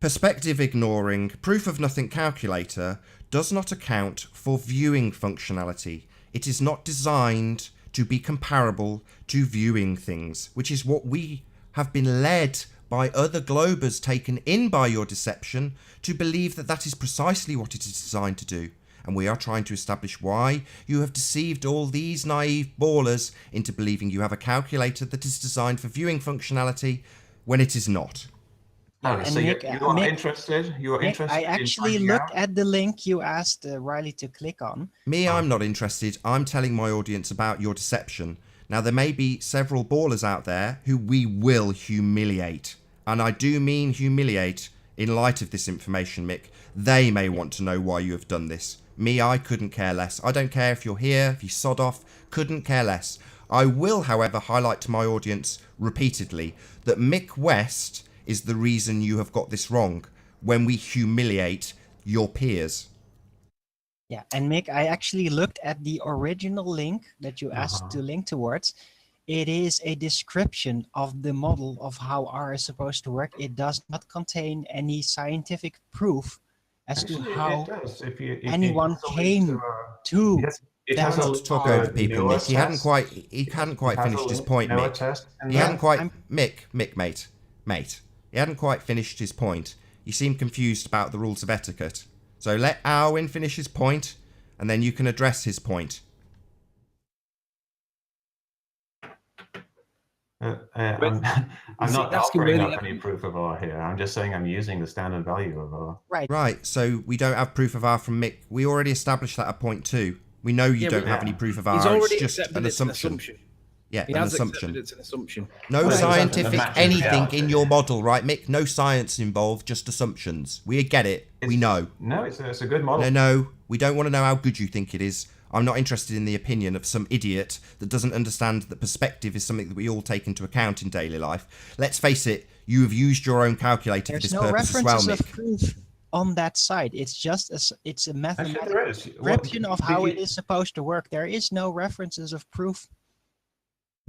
perspective ignoring, proof of nothing calculator does not account for viewing functionality. It is not designed to be comparable to viewing things, which is what we have been led by other globers taken in by your deception to believe that that is precisely what it is designed to do. And we are trying to establish why you have deceived all these naive ballers into believing you have a calculator that is designed for viewing functionality when it is not. Yeah, Okay, and so Mick, you are Mick, interested. You are Mick, interested I in actually finding looked out? at the link you asked Riley to click on. Me, I'm not interested. I'm telling my audience about your deception. Now, there may be several ballers out there who we will humiliate. And I do mean humiliate in light of this information, Mick. They may want to know why you have done this. Me, I couldn't care less. I don't care if you're here, if you sod off, couldn't care less. I will, however, highlight to my audience repeatedly that Mick West is the reason you have got this wrong when we humiliate your peers. Yeah, and Mick, I actually looked at the original link that you asked to link towards. It is a description of the model of how R is supposed to work. It does not contain any scientific proof as to Actually, how it does. If anyone it has a link came to yes, it that has a Not link to talk to over a people, Noah Mick. He hadn't test. quite It has a finished his link point, to Noah Mick. test in He there. hadn't quite, I'm- mate. He hadn't quite finished his point. You seem confused about the rules of etiquette. So let Alwyn finish his point, and then you can address his point. I'm Is he not asking offering really up any proof of R here. I'm just saying I'm using the standard value of R. Right. Right, so we don't have proof of R from Mick. We already established that at point 2. We know you Yeah, don't we- have any proof of He's R. already It's just accepted an it's an assumption. assumption. Yeah, He an has assumption. accepted it's an assumption. No Well, it's something that scientific matches anything reality. in your model, right, Mick? No science involved, just assumptions. We get it. We know. No, it's a good model. No, we don't want to know how good you think it is. I'm not interested in the opinion of some idiot that doesn't understand that perspective is something that we all take into account in daily life. Let's face it, you have used your own calculator for There's this no purpose as well, references of Mick. proof on that site. It's just it's a Actually, mathematical there is. description of Did how you- it is supposed to work. There is no references of proof.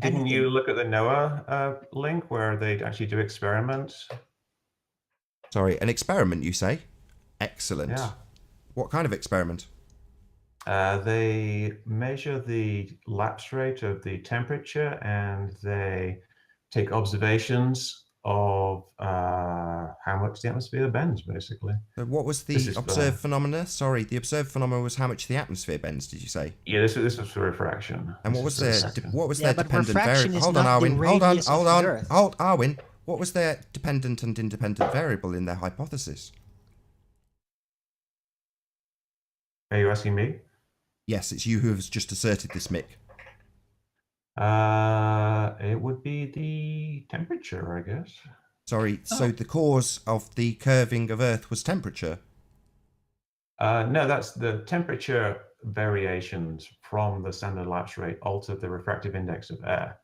Didn't anything. you look at the Noah link where they actually do experiments? Sorry, an experiment, you say? Excellent. Yeah. What kind of experiment? They measure the lapse rate of the temperature and they take observations of how much the atmosphere bends, basically. So what was This the is observed phenomena? Sorry, the observed phenomena was how much the atmosphere bends, did you say? Yeah, this was for refraction. And what This was is their refraction. what was Yeah, their but dependent refraction variable? is Hold on, not the Arwin. radius of the Earth. Hold, Arwin. What was their dependent and independent variable in their hypothesis? Are you asking me? Yes, it's you who has just asserted this, Mick. It would be the temperature, I guess. Sorry, so the cause of the curving of Earth was temperature. No, that's the temperature variations from the standard lapse rate altered the refractive index of air.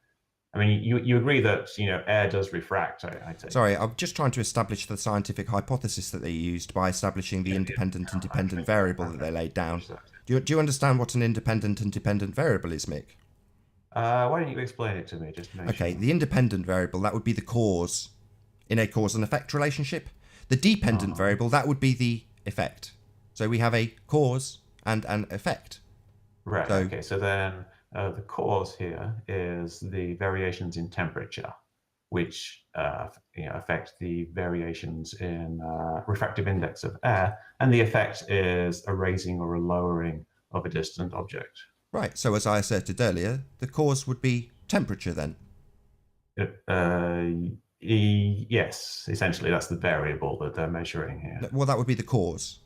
I mean, you agree that air does refract. I take. Sorry, I'm just trying to establish the scientific hypothesis that they used by establishing the independent and dependent variable that they laid down. Do you understand what an independent and dependent variable is, Mick? Why don't you explain it to me? Just to make Okay, sure. the independent variable, that would be the cause in a cause and effect relationship. The dependent variable, that would be the effect. So we have a cause and an effect. Right. So- Okay. So then the cause here is the variations in temperature, which affect the variations in refractive index of air, and the effect is a raising or a lowering of a distant object. Right, so as I asserted earlier, the cause would be temperature then. Yes, essentially that's the variable that they're measuring here. Well, that would be the cause.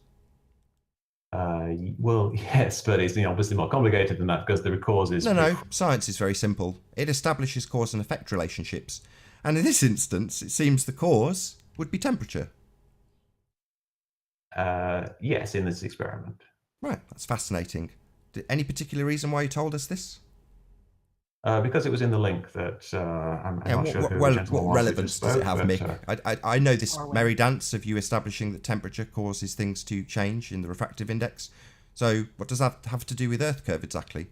Well, yes, but it's obviously more complicated than that because the cause is No, science is very simple. It establishes cause and effect relationships. And in this instance, it seems the cause would be temperature. Yes, in this experiment. Right, that's fascinating. Any particular reason why you told us this? Because it was in the link that I'm Yeah, not sure who the what gentleman was who relevance just does it spoke, have, but, Mick? I know this Arwen. merry dance of you establishing that temperature causes things to change in the refractive index. So what does that have to do with Earth curve exactly?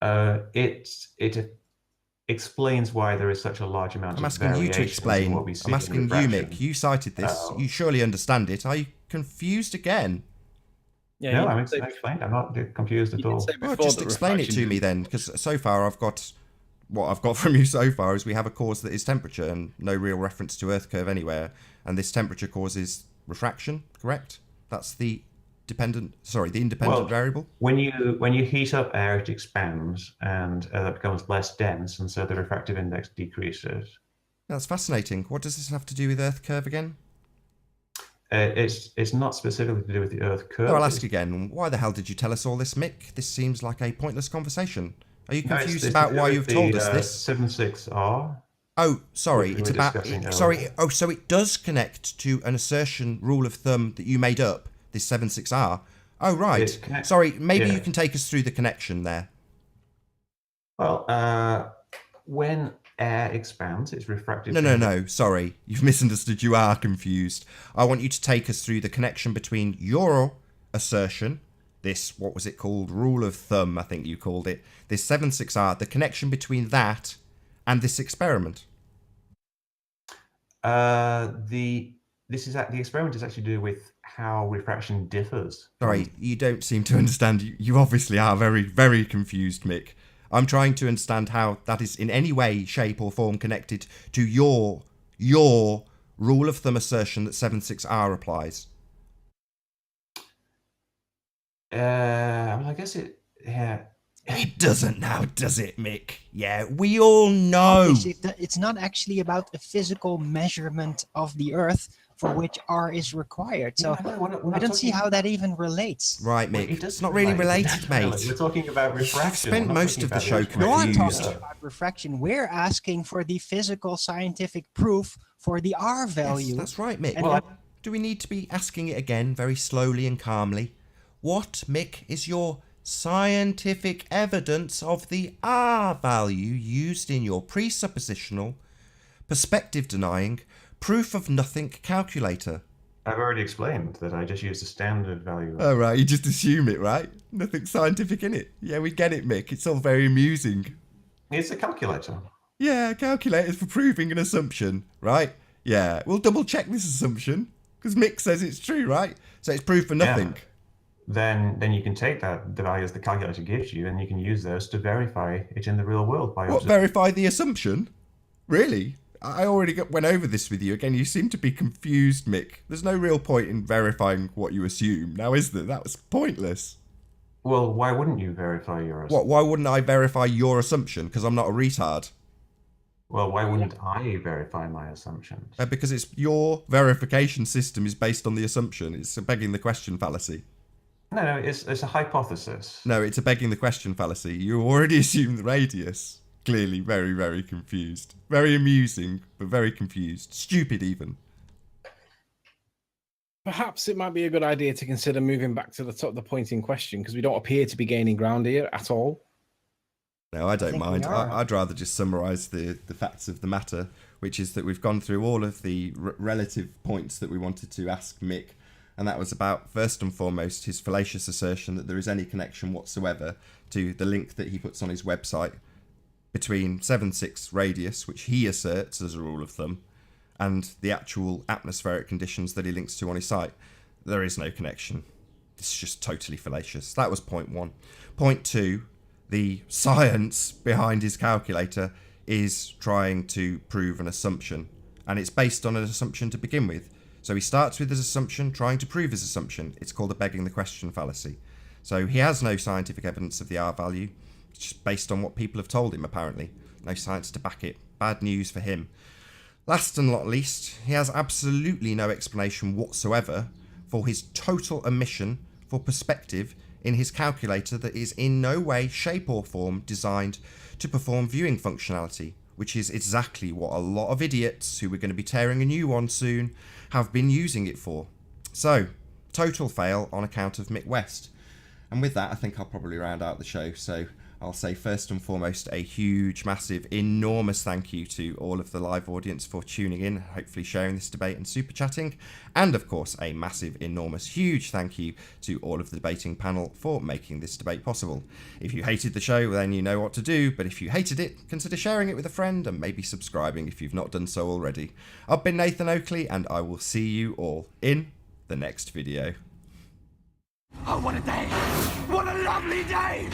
It explains why there is such a large amount I'm of asking you to variation in explain. what we see I'm in asking you, refraction. Mick. You cited this. You surely understand it. Are you confused again? Yeah, No, you I'm did say- explained. I'm not confused you at did all. say Well, before just that explain it to refraction me then, because so far what I've got from you so far is we have a cause that is temperature and no real reference to Earth curve anywhere, and this temperature causes refraction, correct? That's the independent Well, variable. When you heat up air, it expands and that becomes less dense, and so the refractive index decreases. That's fascinating. What does this have to do with Earth curve again? It's not specifically to do with the Earth curve. No, I'll ask again. Why the hell did you tell us all this, Mick? This seems like a pointless conversation. Are you confused about why you've told us this? 76R. Oh, sorry. we It's were about. discussing Sorry. earlier. Oh, so it does connect to an assertion rule of thumb that you made up. This 76R. Oh, right. It connect- Sorry. Maybe yeah. you can take us through the connection there. Well, when air expands, it's refracted. No. Sorry. You've misunderstood. You are confused. I want you to take us through the connection between your assertion, this, what was it called? Rule of thumb, I think you called it. This 76R, the connection between that and this experiment. The experiment is actually to do with how refraction differs. Sorry, you don't seem to understand. You obviously are very, very confused, Mick. I'm trying to understand how that is in any way, shape or form connected to your rule of thumb assertion that 76R applies. Well, I guess it. Yeah. It doesn't now, does it, Mick? Yeah, we all know. Obviously, it's not actually about a physical measurement of the Earth for which R is required. So Yeah, no, we're not I don't see talking- how that even relates. Right, Well, Mick. it It's doesn't not really relate, related, definitely. mate. We're talking about refraction. spent We're not most talking of the about show refraction. You're confused. talking about refraction. We're asking for the physical scientific proof for the R value. Yes, that's right, Mick. And Well, Do we need to be asking it again very slowly and calmly? What, Mick, is your scientific evidence of the R value used in your presuppositional, perspective-denying, proof-of-nothing calculator? I've already explained that I just used a standard value. Oh, right, you just assume it, right? Nothing scientific in it. Yeah, we get it, Mick. It's all very amusing. It's a calculator. Yeah, calculators for proving an assumption, right? Yeah, we'll double-check this assumption, because Mick says it's true, right? So it's proof for nothing. Yeah. Then you can take the values the calculator gives you, and you can use those to verify it in the real world by What, verify the assumption? Really? I already went over this with you. Again, you seem to be confused, Mick. There's no real point in verifying what you assume, now is there? That was pointless. Well, why wouldn't you verify your assumption? What? Why wouldn't I verify your assumption? Because I'm not a retard. Well, why wouldn't I verify my assumptions? Because it's your verification system is based on the assumption. It's a begging the question fallacy. No, it's a hypothesis. No, it's a begging the question fallacy. You already assumed the radius. Clearly very, very confused. Very amusing, but very confused. Stupid even. Perhaps it might be a good idea to consider moving back to the top of the point in question, because we don't appear to be gaining ground here at all. No, I don't think we mind. are. I'd rather just summarise the facts of the matter, which is that we've gone through all of the relative points that we wanted to ask Mick, and that was about, first and foremost, his fallacious assertion that there is any connection whatsoever to the link that he puts on his website between 7.6 radius, which he asserts as a rule of thumb, and the actual atmospheric conditions that he links to on his site. There is no connection. It's just totally fallacious. That was point one. Point two, the science behind his calculator is trying to prove an assumption, and it's based on an assumption to begin with. So he starts with his assumption, trying to prove his assumption. It's called a begging the question fallacy. So he has no scientific evidence of the R value. It's just based on what people have told him, apparently. No science to back it. Bad news for him. Last and not least, he has absolutely no explanation whatsoever for his total omission for perspective in his calculator that is in no way, shape or form designed to perform viewing functionality, which is exactly what a lot of idiots, who we're going to be tearing a new one soon, have been using it for. So, total fail on account of Mick West. And with that, I think I'll probably round out the show. So I'll say first and foremost a huge, massive, enormous thank you to all of the live audience for tuning in, hopefully sharing this debate and super chatting. And of course, a massive, enormous, huge thank you to all of the debating panel for making this debate possible. If you hated the show, then you know what to do. But if you hated it, consider sharing it with a friend and maybe subscribing if you've not done so already. I've been Nathan Oakley, and I will see you all in the next video. Oh, what a day! What a lovely day!